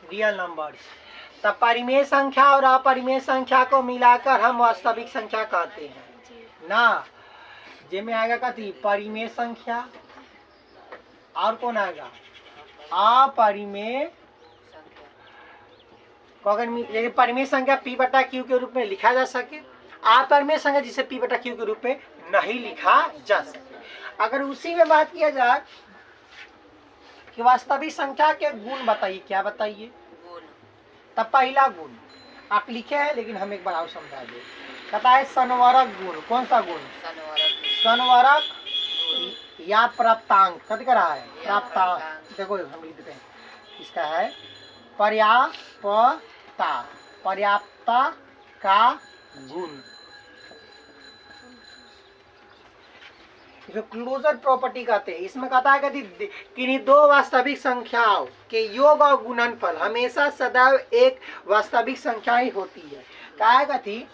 Real number. तब परिमेय संख्या और अपरिमेय संख्या को मिलाकर हम वास्तविक संख्या कहते हैं ना। जिसमें आएगा कथी परिमेय संख्या और कौन आएगा अपरिमेय। अगर परिमेय संख्या पी बटा क्यू के रूप में लिखा जा सके, अपरिमेय संख्या जिसे पी बटा क्यू के रूप में नहीं लिखा जा सके। अगर उसी में बात किया जाए कि वास्तविक संख्या के गुण बताइए, क्या बताइए? तब पहला गुण आप लिखे हैं, लेकिन हम एक बार और समझा दे। कहता है संवरक गुण। कौन सा गुण? संवरक या प्राप्तांक। कथी कर रहा है? प्राप्तांक। देखो हम लिख देते हैं, इसका है पर्याप्तता, पर्याप्तता का गुण। जो क्लोजर प्रॉपर्टी कहते हैं, इसमें कहता है कि किन्हीं दो वास्तविक संख्याओं के योग और गुणनफल हमेशा सदैव एक वास्तविक संख्या ही होती है। क्या कथी?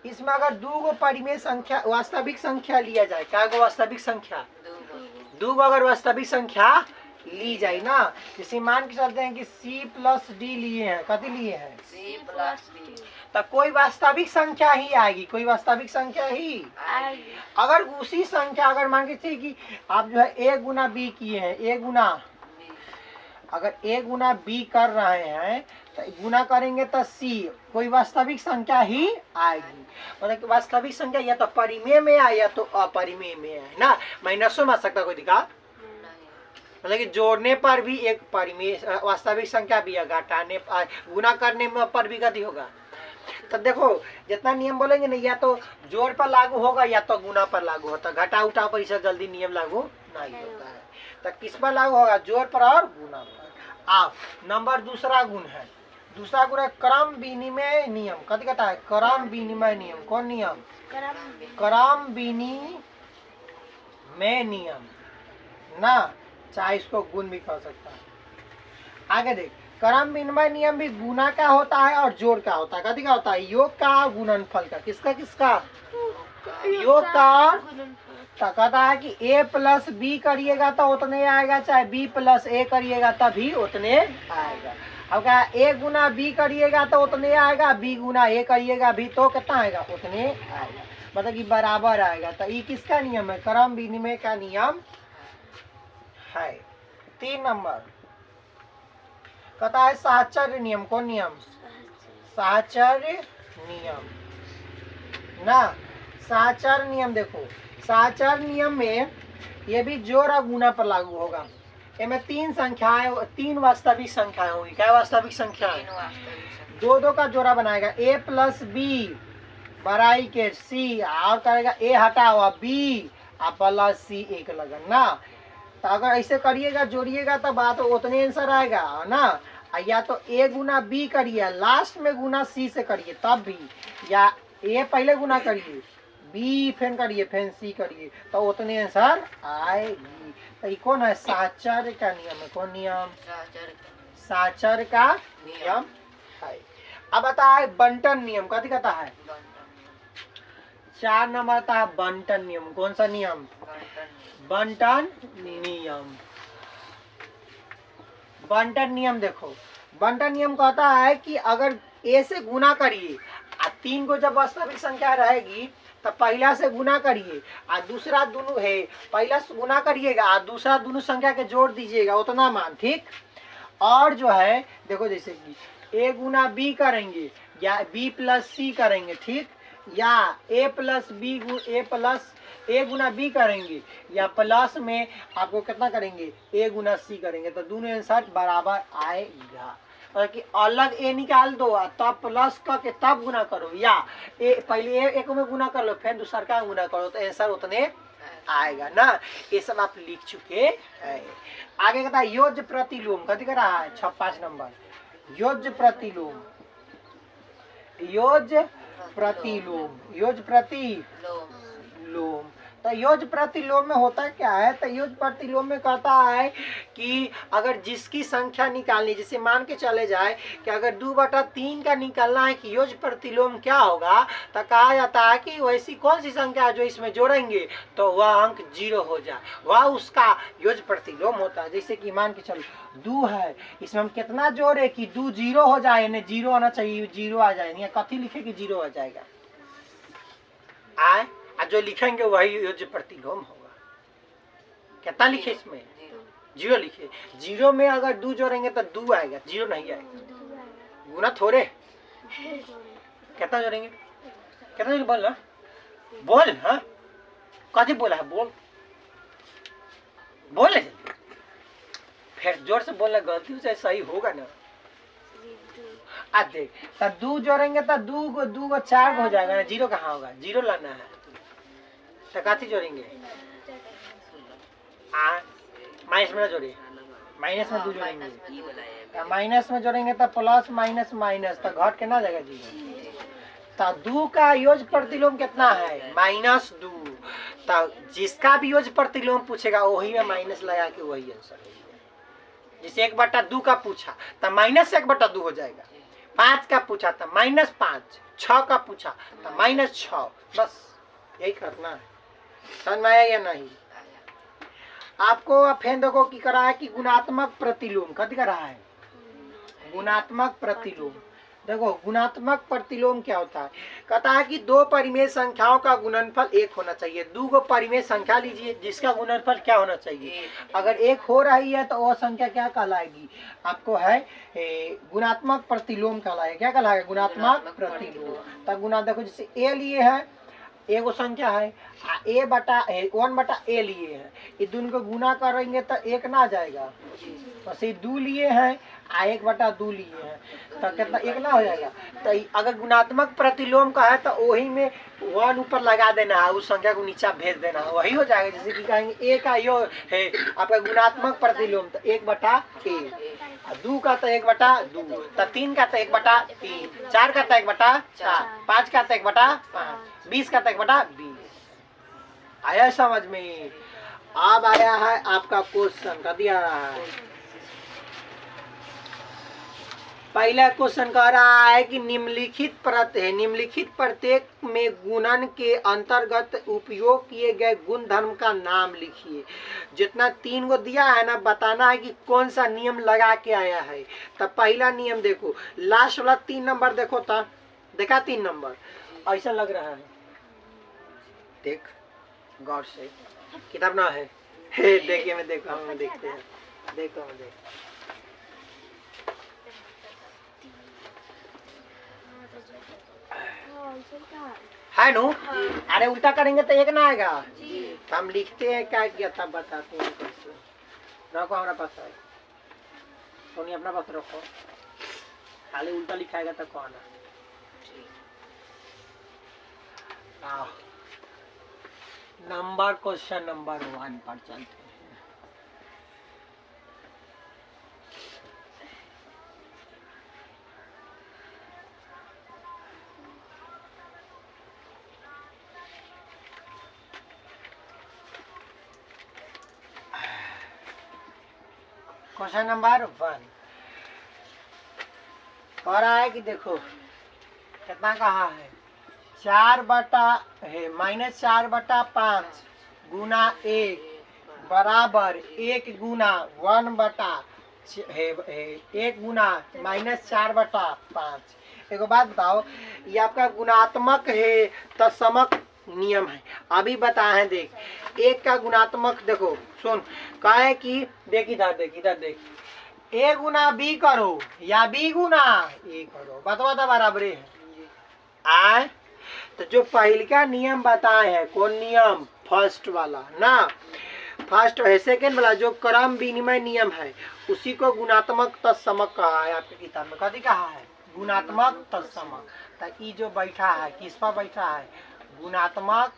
इसमें अगर दो गो परिमेय संख्या वास्तविक संख्या लिया जाए, क्या गो वास्तविक संख्या? दो गो अगर वास्तविक संख्या ली जाए ना, जैसे मान के चलते हैं कि C प्लस डी लिए हैं। कथी लिए हैं? C plus D. तो कोई वास्तविक संख्या ही आएगी, कोई वास्तविक संख्या ही आएगी। अगर उसी संख्या अगर मान के चलिए कि आप जो है A गुना B किए हैं, A गुना, अगर A गुना B कर रहे हैं तो गुना करेंगे तो C, कोई वास्तविक संख्या ही आएगी। मतलब कि वास्तविक संख्या या तो परिमेय में आए या तो अपरिमेय में आए ना। माइनसों में आ सकता कोई दिक्कत, मतलब कि जोड़ने पर भी एक परिमेय वास्तविक संख्या भी है, घटाने गुना करने में पर भी गति होगा। तो देखो जितना नियम बोलेंगे ना, या तो जोड़ पर लागू होगा या तो गुना पर लागू होता है। घटा उठा पर इसे जल्दी नियम लागू नहीं होता है। तो किस पर लागू होगा? जोड़ पर और गुना पर। आप नंबर दूसरा गुण है, दूसरा गुण है क्रम विनिमय नियम। कथी कहता है? क्रम विनिमय नियम। कौन नियम? क्रम विनिमय नियम ना, चाहे इसको गुण भी कह सकता है। आगे देख, क्रम विनिमय नियम भी गुना का होता है और जोड़ का होता है। कथी का होता है? योग का, गुणनफल का। किसका किसका? योग का। तो कहता है कि A प्लस B करिएगा तो उतने आएगा, चाहे B प्लस A करिएगा तभी उतने आएगा। अब क्या? A गुना B करिएगा तो उतने आएगा, B गुना A करिएगा भी तो कितना आएगा? उतने आएगा, मतलब कि बराबर आएगा। तो ये किसका नियम है? क्रम विनिमय का नियम है। 3 नंबर कहता है साहचर्य नियम। कौन नियम? साहचर्य नियम ना। साहचर्य नियम देखो, साहचर्य नियम में ये भी जोड़ और गुना पर लागू होगा। इसमें 3 संख्याएं, 3 वास्तविक संख्याएं होंगी। क्या वास्तविक संख्या? दो दो का जोड़ा बनाएगा। A प्लस बी बराई के C, और करेगा A हटा हुआ B और प्लस C एक लगन ना। तो अगर ऐसे करिएगा, जोड़िएगा तो बात उतने आंसर आएगा ना। या तो A गुना B करिए, लास्ट में गुना C से करिए तब भी, या A पहले गुना करिए, B फिर करिए, फिर C करिए, तो उतने आंसर आएगी। तो ये कौन है? साहचर्य का नियम है। कौन नियम? साहचर्य का नियम है। अब आता है बंटन नियम। कथी कहता है? 4 नंबर आता है बंटन नियम। कौन सा नियम? बंटन नियम। बंटन नियम देखो, बंटन नियम कहता है कि अगर A से गुना करिए, 3 को जब वास्तविक संख्या रहेगी तो पहला से गुना करिए और दूसरा दोनों है, पहला से गुना करिएगा और दूसरा दोनों संख्या के जोड़ दीजिएगा उतना मान, ठीक। और जो है देखो, जैसे कि A गुना B करेंगे या B प्लस C करेंगे, ठीक, या A plus B A Guna B करेंगे, या प्लस में आपको कितना करेंगे? A गुना C करेंगे, तो दोनों आंसर बराबर आएगा। और कि अलग A निकाल दो तब प्लस करके तब गुना करो, या पहले एक में गुना कर लो फिर दूसरा का गुना करो, तो आंसर उतने आएगा ना। ये सब आप लिख चुके हैं। आगे कहता है योज्य प्रतिलोम। कथी कर रहा है? 5 नंबर योज्य प्रतिलोम। योज्य प्रतिलोम, योज्य प्रतिलोम। तो योज प्रतिलोम में होता क्या है, तो योज प्रतिलोम में कहता है कि अगर जिसकी संख्या निकालनी, जैसे मान के चले जाए कि अगर 2/3 का निकालना है कि योज प्रतिलोम क्या होगा, तो कहा जाता है कि वैसी कौन सी संख्या है जो इसमें जोड़ेंगे तो वह अंक 0 हो जाए, वह उसका योज प्रतिलोम होता है। जैसे कि मान के चलो 2 है, इसमें हम कितना जोड़े कि 2 0 हो जाए, यानी 0 आना चाहिए, 0 आ जाए, या कथी लिखे कि 0 आ जाएगा, आए जो लिखेंगे वही योज प्रतिलोम होगा। कितना लिखे इसमें 0 लिखे, 0 में अगर 2 जोड़ेंगे तो 2 आएगा, 0 नहीं आएगा, गुना थोड़े। कितना जोड़ेंगे, कितना जोड़ेंगे बोल ना, बोल, हाँ कथी बोला है, बोल बोले फिर जोर से बोलना, गलती से सही होगा ना। देख तो 2 जोड़ेंगे तो 2 को 4 हो जाएगा ना, 0 कहाँ होगा, 0 लाना है, तो काथी जोड़ेंगे, माइनस में जोड़िए, माइनस में 2 जोड़ेंगे, तो माइनस में जोड़ेंगे तो प्लस माइनस माइनस, तो घट के ना जाएगा 0, तो 2 का योज प्रतिलोम कितना है, -2, तो जिसका भी योज प्रतिलोम पूछेगा वही में माइनस लगा के वही आंसर है। जैसे 1/2 का पूछा तो -1/2 हो जाएगा, 5 का पूछा तो -5, 6 का पूछा तो -6, बस यही करना है। समझ में आया या नहीं? आपको फेन देखो की करा है कि गुणात्मक प्रतिलोम, कथी करा है, गुणात्मक प्रतिलोम। देखो गुणात्मक प्रतिलोम क्या होता है, कहता है कि 2 परिमेय संख्याओं का गुणनफल 1 होना चाहिए। 2 को परिमेय संख्या लीजिए जिसका गुणनफल क्या होना चाहिए, अगर 1 हो रही है तो वह संख्या क्या कहलाएगी, आपको है गुणात्मक प्रतिलोम कहलाएगा। क्या कहलाएगा, गुणात्मक प्रतिलोम। तो गुना देखो जैसे ए लिए है, एगो संख्या है, 1/a लिए है, ये दोनों को गुना करेंगे तो 1 ना आ जाएगा, बस ये 2 लिए हैं 1/2 लिए हैं तो कितना 1 ना हो जाएगा। तो अगर गुणात्मक प्रतिलोम का है तो वही में 1 ऊपर लगा देना है, उस संख्या को नीचा भेज देना है, वही हो जाएगा। जैसे कि कहेंगे a का यो है आपका गुणात्मक प्रतिलोम तो 1/a, 2 का तो 1/2, तो 3 का तो 1/3, 4 का तो 1/4, 5 का तो 1/5, 20 का तो 1/20। आया समझ में? अब आया है आपका क्वेश्चन का दिया रहा है, पहला क्वेश्चन कह रहा है कि निम्नलिखित प्रत्येक में गुणन के अंतर्गत उपयोग किए गए गुण धर्म का नाम लिखिए। जितना 3 को दिया है ना, बताना है कि कौन सा नियम लगा के आया है। तो पहला नियम देखो, लास्ट वाला 3 नंबर देखो, था देखा 3 नंबर ऐसा लग रहा है, देख गौर से, किताब ना है देखिए, मैं देखो, हम देखते हैं, देखो हम देख है नु। अरे उल्टा करेंगे तो 1 ना आएगा, तो हम लिखते हैं क्या किया था, बताते हैं कैसे। रखो हमारा पास है, सोनी अपना पास रखो, खाली उल्टा लिखाएगा तो कौन है। नंबर क्वेश्चन नंबर 1 पर चलते हैं। क्वेश्चन नंबर 1 कह रहा है कि देखो कितना कहा है, -4/5 गुना 1 बराबर 1 गुना 1 गुना -4/5। एक बात बताओ, ये आपका गुणात्मक है तो समक नियम है, अभी बताए हैं। देख 1 का गुणात्मक देखो, सुन कहा है कि देख इधर देख, a गुना b करो या b गुना a करो, बतवा तो बराबर है। आए तो जो पहले का नियम बताए हैं, कौन नियम, फर्स्ट वाला ना, फर्स्ट है, सेकेंड वाला जो क्रम विनिमय नियम है, उसी को गुणात्मक तत्समक कहा है। आपके किताब में कभी कहा है, गुणात्मक तत्समक। तो ये जो बैठा है किस पर बैठा है, गुणात्मक,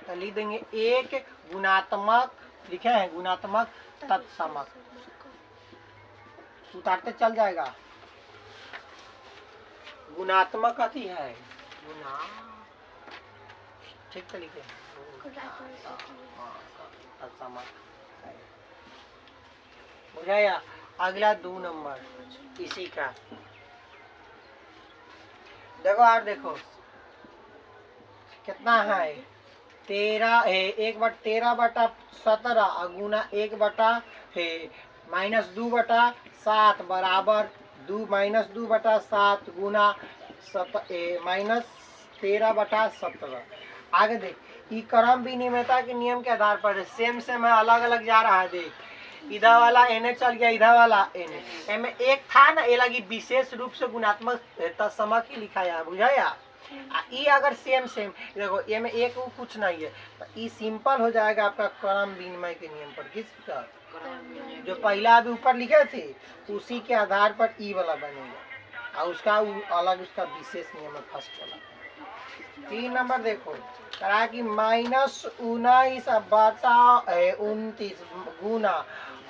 तो लिख देंगे 1 गुणात्मक, लिखे हैं गुणात्मक तत्समक, उतारते चल जाएगा। गुणात्मक कथी है, ठीक तो लिखे बुझाया। अगला 2 नंबर इसी का देखो और देखो कितना है 13 है 1/13/17 गुना 1/है -2/7 बराबर 2 - 2/7 गुना -13/17। आगे देख ये क्रम विनिमयता के नियम के आधार पर सेम सेम है अलग अलग जा रहा है। देख इधर वाला एने चल गया इधर वाला एने एमे एक था ना ये लगी विशेष रूप से गुणात्मक तत्समक ही लिखा है बुझाया। ये अगर सेम सेम देखो ये में एक कुछ नहीं है तो ये सिंपल हो जाएगा आपका क्रम विनिमय के नियम पर। किसका जो पहला अभी ऊपर लिखे थे उसी के आधार पर ई वाला बनेगा और उसका अलग उसका विशेष नियम है फर्स्ट वाला। 3 नंबर देखो कहा कि -19/29 गुना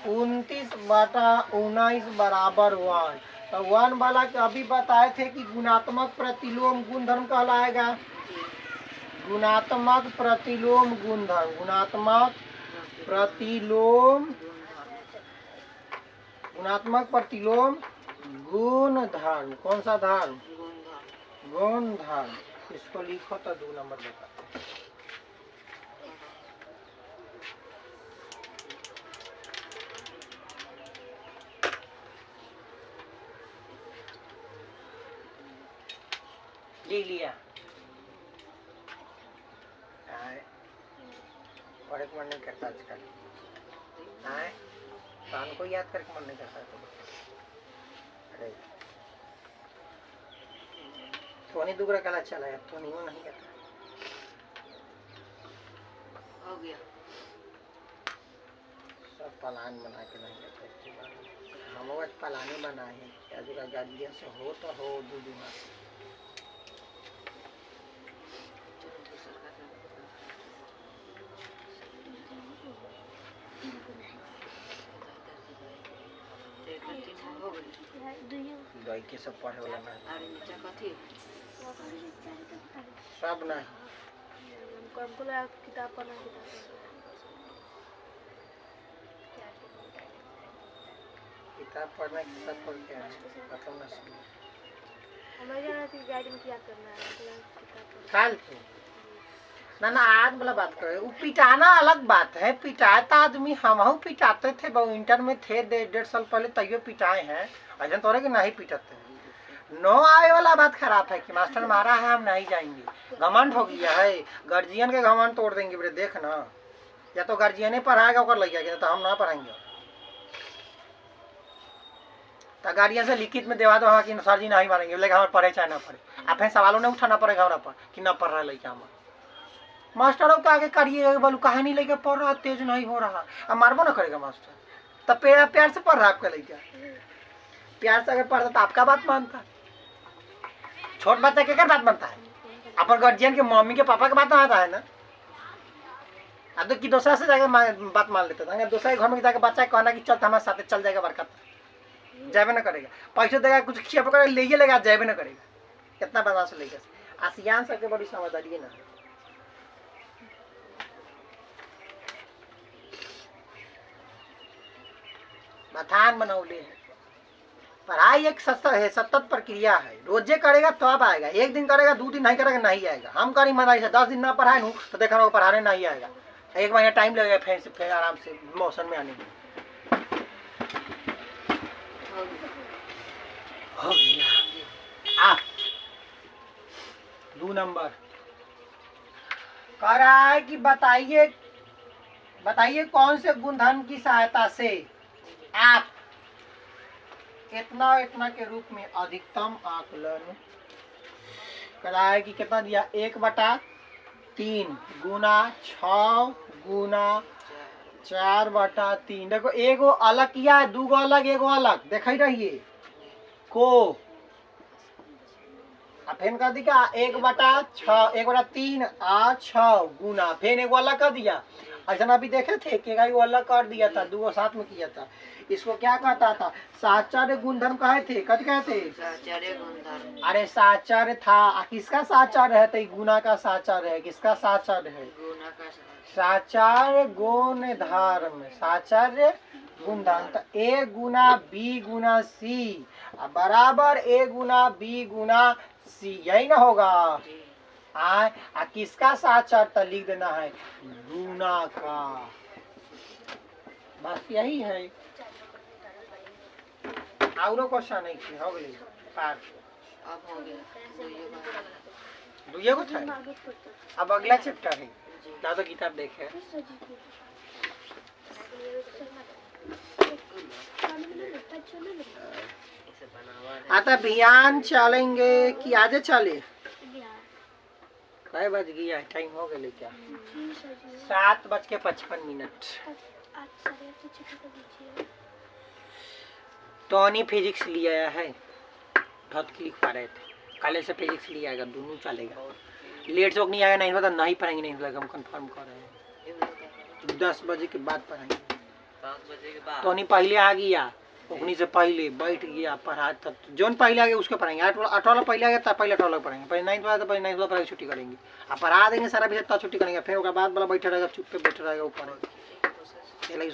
29/19 बराबर 1। तो 1 वाला के अभी बताए थे कि गुणात्मक प्रतिलोम गुणधर्म कहलाएगा। गुणात्मक प्रतिलोम गुणधर्म गुणात्मक प्रतिलोम गुणधर्म कौन सा धर्म गुणधर्म। इसको लिखो तो 2 नंबर देता ले लिया पढ़े मन नहीं करता आजकल कान को याद करके मन नहीं करता। अरे थोनी दूसरा कला चला है तो नहीं करता हो गया सब प्लान बना के नहीं करते। हम लोग प्लान बनाए हैं क्या जगह गार्जियन से हो तो हो 2 दिन दवाई के सब पढ़े वाला ना सब नहीं किताब पढ़ना किताब पढ़ना किताब पढ़ के मतलब ना हमें जाना थी गाइडिंग क्या करना है फालतू ना आज वाला बात करे वो पिटाना अलग बात है। पिटाता आदमी हम पिटाते थे इंटर में थे 1.5 साल पहले तैयो पिटाए हैं अजन तोरे कि नहीं पिटाते नो आए वाला बात खराब है कि मास्टर मारा है हम नहीं जाएंगे। घमंड हो गया है गार्जियन के घमंड तोड़ देंगे बेटे देख ना या तो गार्जियन पढ़ाएगा और ले जाएगा तो हम ना पढ़ाएंगे। तो गार्जियन से लिखित में देवा दो हाँ कि सर जी नहीं मारेंगे बोले हमारे पढ़े चाहे ना पढ़े आप फिर सवालों ने उठाना पड़ेगा हमारा पर कि ना पढ़ रहा लड़का हमारा मास्टरों के आगे करिए बोलू कहानी लेके पढ़ रहा तेज नहीं हो रहा अब मारबो ना करेगा मास्टर। तब प्यार से पढ़ रहा आपका लड़का प्यार से अगर पढ़ता तो आपका बात मानता छोट बच्चा क्या बात मानता है अपन गार्जियन के मम्मी के पापा के बात मानता है ना। अब तो कि दूसरा से जाके बात मान लेता था दूसरे घर में जाकर बच्चा कहना कि चल हमारे साथ चल जाएगा बरकत जाबे ना करेगा पैसे देगा कुछ खिया पकड़ ले लेगा जाबे ना करेगा कितना बदमाश लेगा आसियान सबके बड़ी समझदारी है ना। मथान बनौले है पढ़ाई एक सतत प्रक्रिया है रोजे करेगा तो अब आएगा एक दिन करेगा 2 दिन नहीं करेगा नहीं आएगा। हम करी मनाई से 10 दिन ना पढ़ाए नू तो देखा रहो पढ़ाने नहीं आएगा 1 महीना टाइम लगेगा फिर आराम से मौसम में आने में। हो गया 2 नंबर कह रहा है कि बताइए कौन से गुणधर्म की सहायता से आप इतना के रूप में अधिकतम आकलन कराए कि कितना दिया 1/3 गुना 6 गुना 4/3। देखो एगो अलग किया है 2 अलग एगो अलग देख रहिए को फेन कर दिया 1/6 1/3 आ 6 गुना फेन एगो अलग कर दिया ऐसा अभी देखे थे कि वो अलग कर दिया था, दो साथ में किया था। इसको क्या कहता था? साचार्य गुणधर्म कहे थे, कद कहते? साचार्य गुणधर्म। अरे साचार्य था, किसका साचार्य है? तो गुना का साचार्य है। किसका साचार्य है? गुना का साचार्य गुण धर्म, साचार्य गुण धर्म। तो ए गुना बी गुना सी बराबर ए गुना बी गुना सी, यही ना होगा? किसका साचार तो लिख देना है गुना का, बस यही है। और क्वेश्चन नहीं थी, हो गई पार। अब हो गया दुइये को था। अब अगला चैप्टर है, ना तो किताब देखे। आता अभियान चलेंगे कि आजे चले? कै बज गया? टाइम हो गया क्या? 7:55। टॉनी फिजिक्स लिया है, बहुत क्लिक पा रहे थे, कल से फिजिक्स लिया आएगा, दोनों चलेगा। लेट से नहीं आएगा, नहीं पता, नहीं पढ़ेंगे, नहीं पता, हम कंफर्म कर रहे हैं। 10 बजे के बाद पढ़ेंगे। 5 बजे के बाद टॉनी पहले आ गया, उन्हीं से पहले बैठ गया पढ़ा, तब जोन पहले आ गया उसको पढ़ेंगे। 8 वाला पहले आ गया तब पहले 8 वाला पढ़ेंगे, पहले 9 वाला तो पहले 9 वाला पढ़ाई छुट्टी करेंगे। अब पढ़ा देंगे सारा विषय तब छुट्टी करेंगे, फिर उसके बाद वाला बैठा रहेगा, चुप पे बैठा रहेगा, वो पढ़ेगा।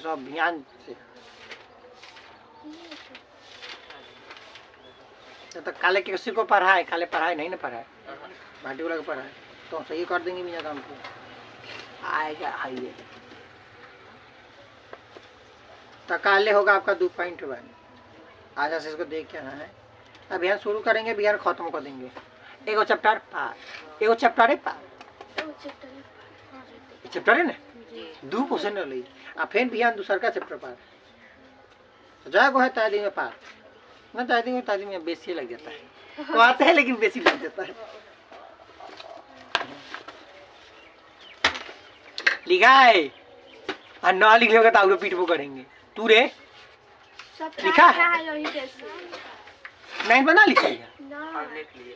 सब ध्यान से। तो काले किसी को पढ़ाए, काले पढ़ाए नहीं ना पढ़ाए, भाटी वाला को पढ़ाए, तो सही कर देंगे भी ज्यादा हमको आएगा। आइए तो काले होगा आपका 2.1। आज से इसको देख के आना है। अभियान शुरू करेंगे, अभियान खत्म कर देंगे। एगो चैप्टर पार, एगो चैप्टर है पार, चैप्टर है ना 2 क्वेश्चन रही। फिर अभियान दूसरा का चैप्टर पार तो जाएगा है तादी में पार ना, तादी में बेसी लग जाता है, तो आते हैं लेकिन बेसी लग जाता है। लिखा है और ना लिख लोगे तो पीठ वो करेंगे। तू रे लिखा है, नहीं बना लिखा है। ना पढ़ने के लिए